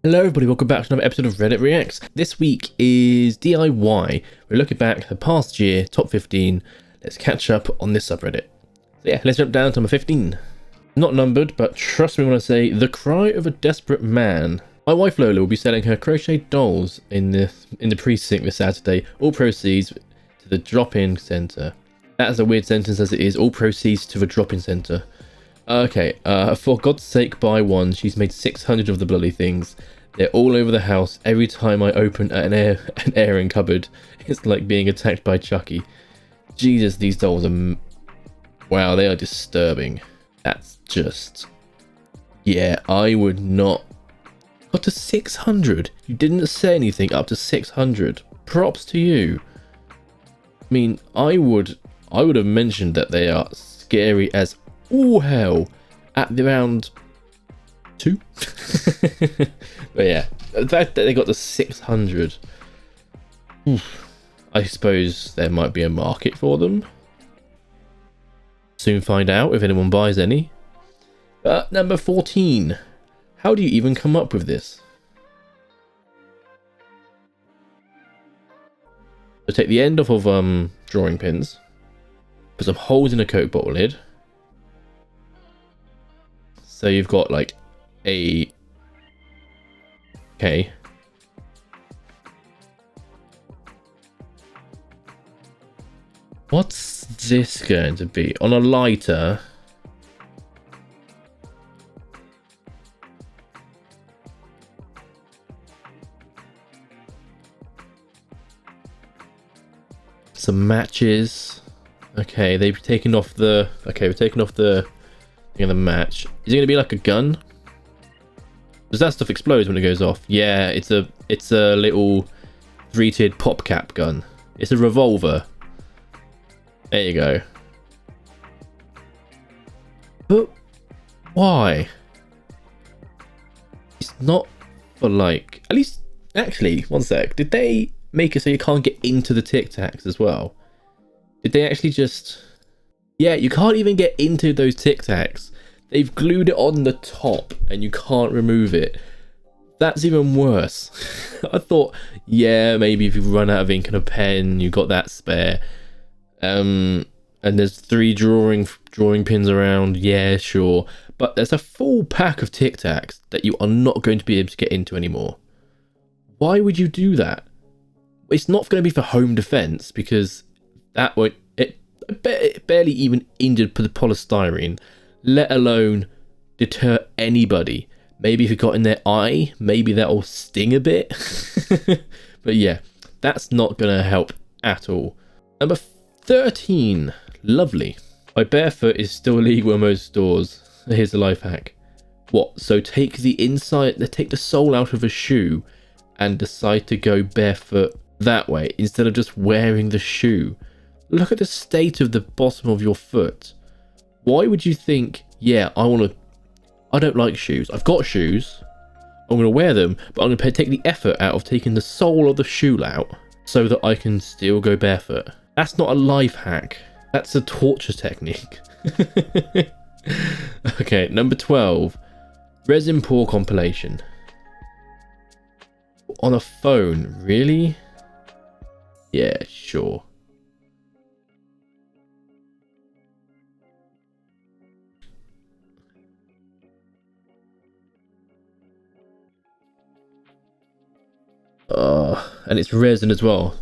Hello everybody, welcome back to another episode of Reddit Reacts. This week is DIWhy. We're looking back at the past year, top 15. Let's catch up on this subreddit. So yeah, let's jump down to number 15. Not numbered, but trust me when I say, the cry of a desperate man. My wife Lola will be selling her crochet dolls in the precinct this Saturday. All proceeds to the drop-in centre. That is a weird sentence as it is, all proceeds to the drop-in centre. Okay, for God's sake buy one. She's made 600 of the bloody things. They're all over the house. Every time I open an airing cupboard, it's like being attacked by Chucky. Jesus, these dolls are... wow, they are disturbing. That's just... yeah, I would not... got to 600. You didn't say anything up to 600. Props to you. I mean, I would have mentioned that they are scary as all hell at around 2. But yeah, the fact that they got to 600, I suppose there might be a market for them. Soon find out if anyone buys any. But number 14, how do you even come up with this? So take the end off of drawing pins, put some holes in a Coke bottle lid. So you've got like a... okay. What's this going to be? On a lighter. Some matches. Okay, they've taken off the... okay, we've taken off the... the match. Is it going to be like a gun? Does that stuff explodes when it goes off? Yeah, it's a little 3-tiered pop cap gun. It's a revolver. There you go. But why? It's not for like... at least... actually, one sec. Did they make it so you can't get into the Tic Tacs as well? Did they actually just... yeah, you can't even get into those Tic Tacs. They've glued it on the top and you can't remove it. That's even worse. I thought, yeah, maybe if you run out of ink and a pen, you got that spare. And there's 3 drawing pins around. Yeah, sure. But there's a full pack of Tic Tacs that you are not going to be able to get into anymore. Why would you do that? It's not going to be for home defense because that won't... it barely even injured the polystyrene, let alone deter anybody. Maybe if it got in their eye, maybe that'll sting a bit. But yeah, that's not gonna help at all. Number 13, lovely. My barefoot is still illegal in most stores. Here's a life hack. What? So take the inside, take the sole out of a shoe and decide to go barefoot that way instead of just wearing the shoe. Look at the state of the bottom of your foot. Why would you think, yeah, I don't like shoes. I've got shoes. I'm going to wear them, but I'm going to take the effort out of taking the sole of the shoe out so that I can still go barefoot. That's not a life hack. That's a torture technique. Okay, number 12. Resin pour compilation. On a phone, really? Yeah, sure. And it's resin as well.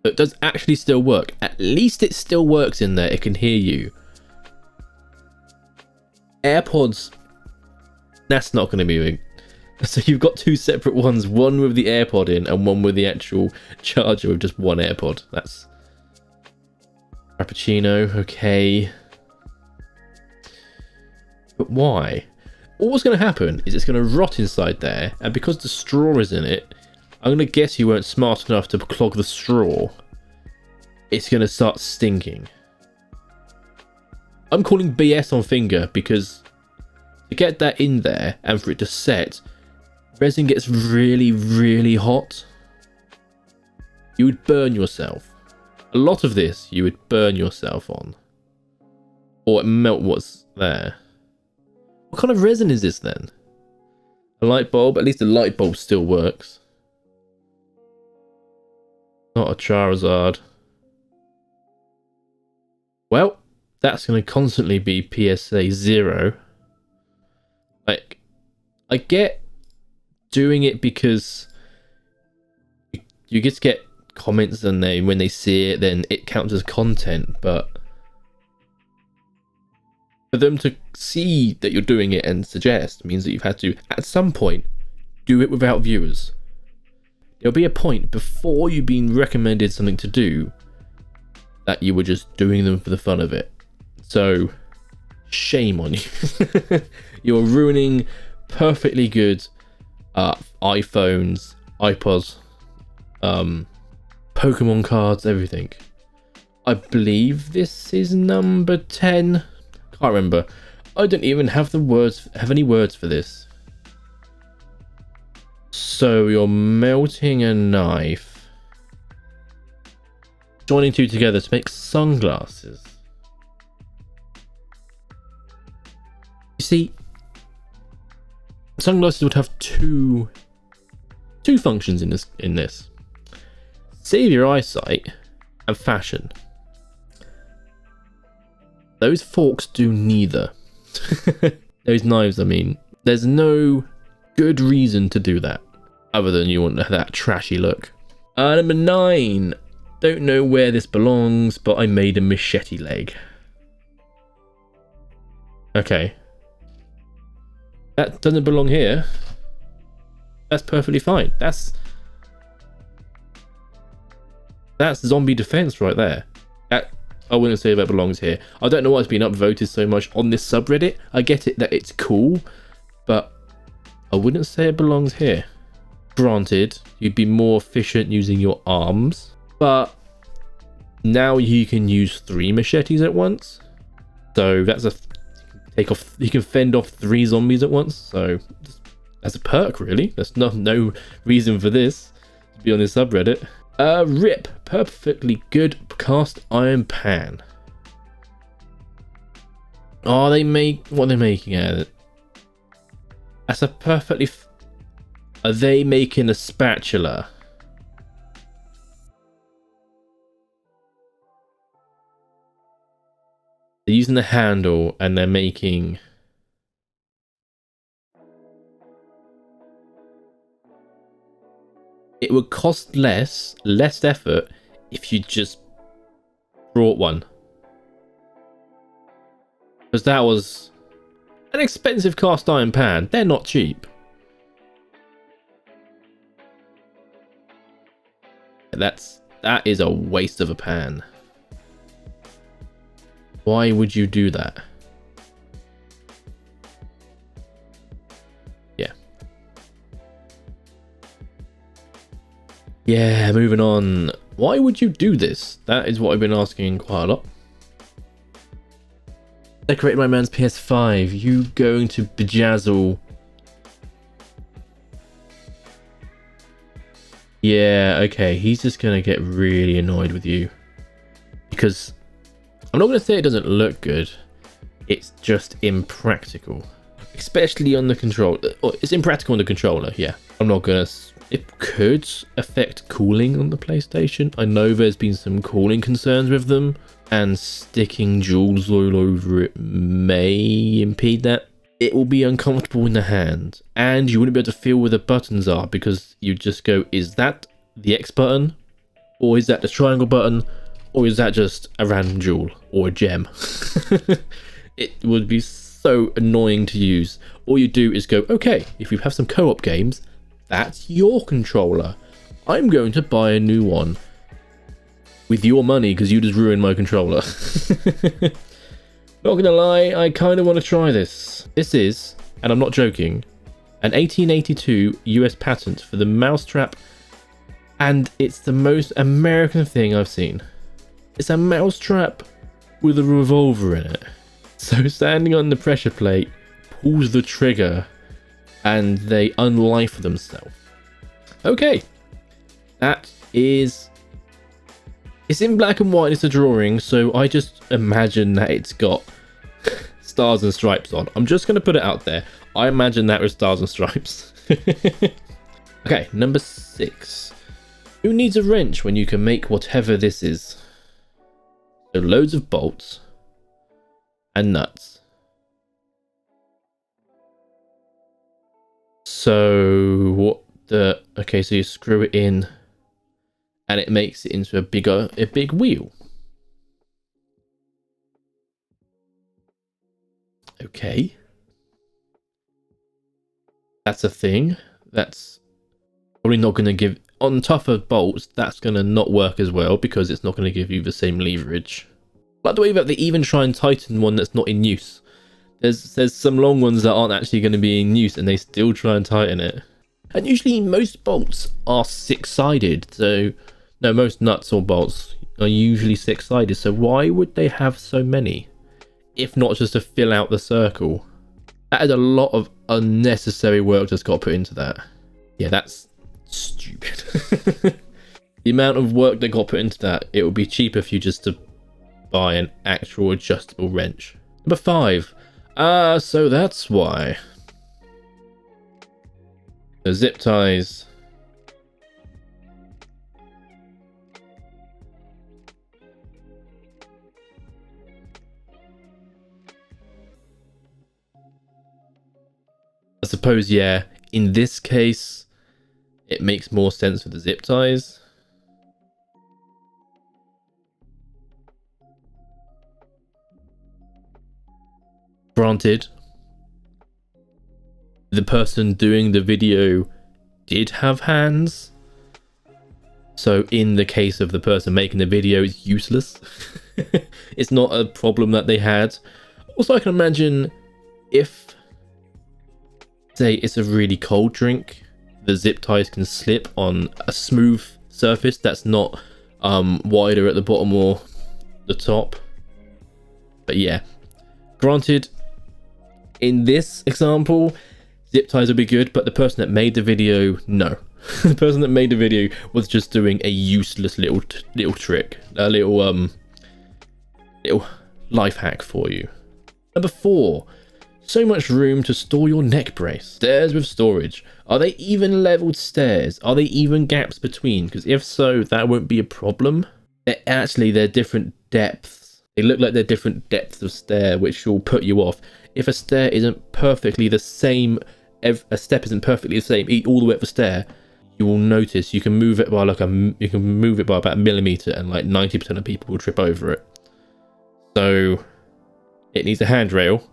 But it does actually still work. At least it still works in there. It can hear you. AirPods, that's not going to be big. So you've got 2 separate ones, one with the AirPod in and one with the actual charger with just one AirPod. That's Frappuccino, okay. But why? All what's going to happen is it's going to rot inside there, and because the straw is in it, I'm going to guess you weren't smart enough to clog the straw. It's going to start stinking. I'm calling BS on finger because to get that in there and for it to set, resin gets really, really hot. You would burn yourself. A lot of this you would burn yourself on. Or melt what's there. What kind of resin is this then? A light bulb? At least the light bulb still works. Not a Charizard. Well, that's going to constantly be PSA 0. Like, I get doing it because you just get comments and when they see it, then it counts as content, but for them to see that you're doing it and suggest means that you've had to, at some point, do it without viewers. There'll be a point before you've been recommended something to do that you were just doing them for the fun of it. So, shame on you. You're ruining perfectly good iPhones, iPods, Pokemon cards, everything. I believe this is number 10. Can't remember. I don't even have any words for this. So you're melting a knife, joining two together to make sunglasses. You see, sunglasses would have two functions in this. Save your eyesight and fashion. Those forks do neither. Those knives, I mean. There's no good reason to do that other than you want that trashy look. Number 9. Don't know where this belongs, but I made a machete leg. Okay. That doesn't belong here. That's perfectly fine. That's zombie defense right there. I wouldn't say that belongs here. I don't know why it's been upvoted so much on this subreddit. I get it that it's cool, but I wouldn't say it belongs here. Granted, you'd be more efficient using your arms, but now you can use 3 machetes at once. So that's you can fend off 3 zombies at once. So that's a perk, really. There's no reason for this to be on this subreddit. Rip, perfectly good cast iron pan. What are they making out of it? That's a perfectly. Are they making a spatula? They're using the handle and they're making. It would cost less effort if you just brought one. Because that was an expensive cast iron pan. They're not cheap. That is a waste of a pan. Why would you do that? Yeah, moving on. Why would you do this? That is what I've been asking quite a lot. Decorate my man's PS5. You going to bedazzle? Yeah, okay. He's just going to get really annoyed with you. Because I'm not going to say it doesn't look good. It's just impractical. Especially on the controller. It's impractical on the controller, yeah. I'm not going to... It could affect cooling on the PlayStation. I know there's been some cooling concerns with them, and sticking jewels all over it may impede that. It will be uncomfortable in the hand, and you wouldn't be able to feel where the buttons are because you just go, is that the X button? Or is that the triangle button? Or is that just a random jewel or a gem? It would be so annoying to use. All you do is go, okay, if you have some co-op games, that's your controller. I'm going to buy a new one. With your money, because you just ruined my controller. Not gonna lie, I kind of want to try this. This is, and I'm not joking, an 1882 US patent for the Mousetrap, and it's the most American thing I've seen. It's a mousetrap with a revolver in it. So standing on the pressure plate pulls the trigger and they unlife themselves. Okay, that is... It's in black and white, it's a drawing, so I just imagine that it's got stars and stripes on. I'm just going to put it out there. I imagine that was Stars and Stripes. Okay, number 6. Who needs a wrench when you can make whatever this is? So loads of bolts and nuts. So what the... Okay, so you screw it in and it makes it into a big wheel. Okay. That's a thing. That's probably not going to give... On tougher bolts, that's going to not work as well because it's not going to give you the same leverage. Like the way that they even try and tighten one that's not in use. There's some long ones that aren't actually going to be in use and they still try and tighten it. And usually most bolts are 6-sided. So, no, most nuts or bolts are usually 6-sided. So why would they have so many? If not just to fill out the circle. That is a lot of unnecessary work that's got put into that. Yeah, that's stupid. The amount of work that got put into that, it would be cheaper for you just to buy an actual adjustable wrench. Number 5. So that's why. The zip ties. I suppose, yeah, in this case, it makes more sense for the zip ties. Granted, the person doing the video did have hands. So in the case of the person making the video, it's useless. It's not a problem that they had. Also, I can imagine if... say it's a really cold drink, the zip ties can slip on a smooth surface that's not wider at the bottom or the top. But yeah, granted, in this example, zip ties would be good, but the person that made the video, no. The person that made the video was just doing a useless little trick, a little life hack for you. Number 4. So much room to store your neck brace. Stairs with storage. Are they even leveled stairs? Are they even gaps between? Because if so, that won't be a problem. They're different depths. They look like they're different depths of stair, which will put you off. If a stair isn't perfectly the same, a step isn't perfectly the same all the way up the stair, you will notice you can move it by about a millimeter, and like 90% of people will trip over it. So it needs a handrail,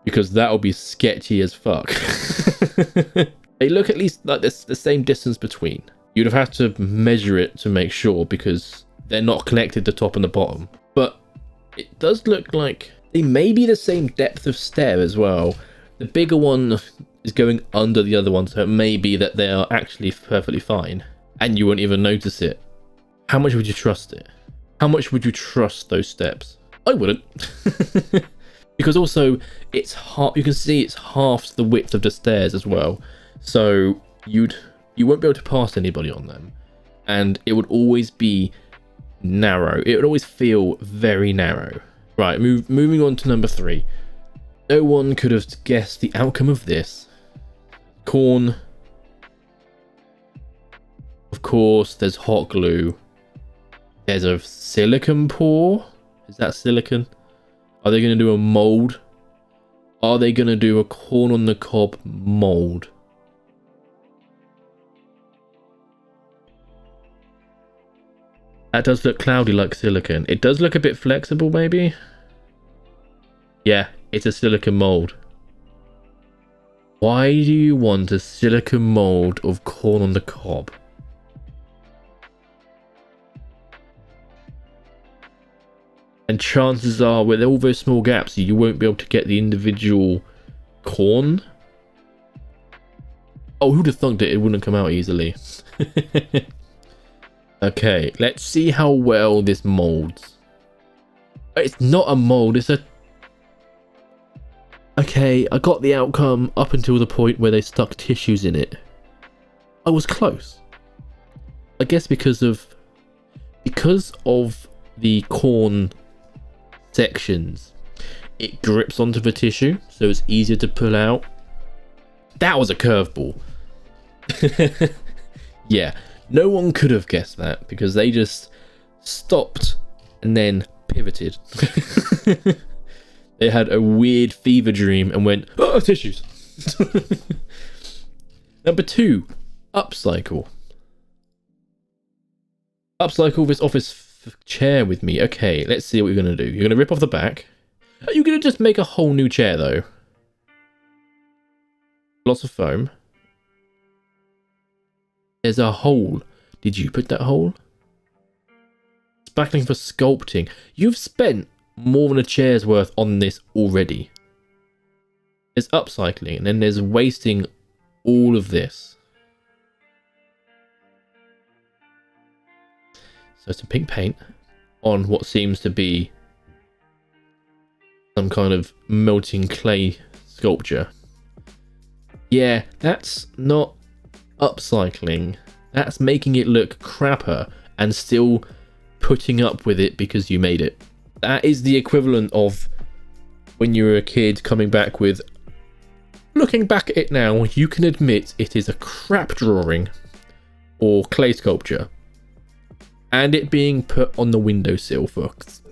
because that'll be sketchy as fuck. They look at least like this, the same distance between. You'd have had to measure it to make sure, because they're not connected, the top and the bottom. But it does look like they may be the same depth of stair as well. The bigger one is going under the other one, so it may be that they are actually perfectly fine and you won't even notice it. How much would you trust it? How much would you trust those steps? I wouldn't. Because also it's half, you can see it's half the width of the stairs as well, so you won't be able to pass anybody on them, and it would always be narrow. It would always feel very narrow. Right, moving on to number 3. No one could have guessed the outcome of this. Corn. Of course, there's hot glue. There's a silicone pour. Is that silicone? Are they going to do a mold? Are they going to do a corn on the cob mold? That does look cloudy like silicone. It does look a bit flexible, maybe. Yeah, it's a silicone mold. Why do you want a silicone mold of corn on the cob? And chances are, with all those small gaps, you won't be able to get the individual corn. Oh, who'd have thunk it wouldn't come out easily. Okay, let's see how well this molds. It's not a mold, it's a... Okay, I got the outcome up until the point where they stuck tissues in it. I was close. I guess because of the corn sections, it grips onto the tissue, so it's easier to pull out That was a curveball. Yeah, no one could have guessed that because they just stopped and then pivoted. They had a weird fever dream and went, oh, tissues. Number 2, upcycle. Upcycle this office chair with me. Okay, let's see what you're going to do. You're going to rip off the back. Are you going to just make a whole new chair, though? Lots of foam. There's a hole. Did you put that hole? Spackling for sculpting. You've spent more than a chair's worth on this already. There's upcycling, and then there's wasting all of this. So some pink paint on what seems to be some kind of melting clay sculpture. Yeah, that's not upcycling. That's making it look crapper and still putting up with it because you made it. That is the equivalent of when you were a kid coming back with, looking back at it now, you can admit it is a crap drawing or clay sculpture, and it being put on the windowsill for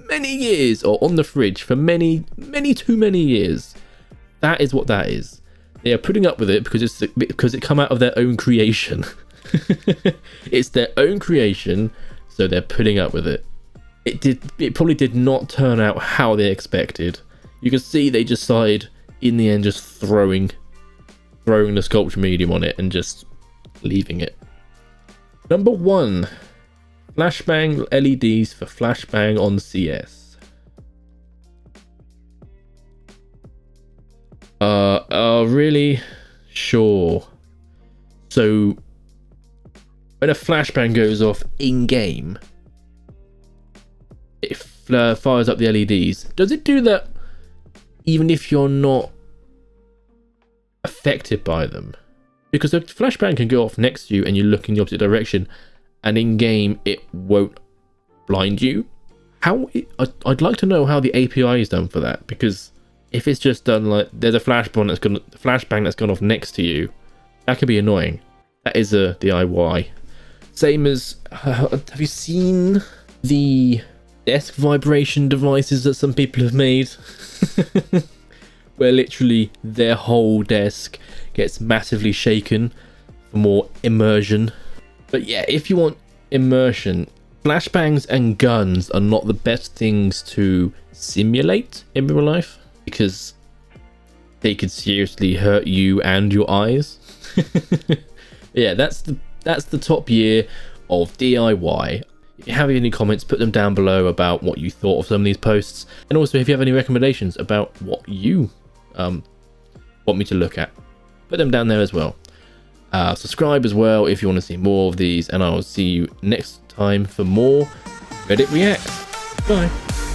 many years or on the fridge for many too many years. That is what that is. They are putting up with it because it come out of their own creation. It's their own creation, so they're putting up with it. It probably did not turn out how they expected. You can see they just decided in the end just throwing the sculpture medium on it and just leaving it. Number 1, flashbang LEDs for flashbang on CS. Really? Sure. So when a flashbang goes off in game, it fires up the LEDs. Does it do that even if you're not affected by them? Because a flashbang can go off next to you and you look in the opposite direction, and in game it won't blind you. I'd like to know how the API is done for that, because if it's just done like there's a flashbang that's gone off next to you, that could be annoying. That is a DIY. Same as have you seen the desk vibration devices that some people have made? Where literally their whole desk gets massively shaken for more immersion. But yeah, if you want immersion, flashbangs and guns are not the best things to simulate in real life, because they could seriously hurt you and your eyes. Yeah, that's the top year of DIY. If you have any comments, put them down below about what you thought of some of these posts, and also if you have any recommendations about what you want me to look at, put them down there as well. Subscribe as well if you want to see more of these, and I'll see you next time for more Reddit React. Bye.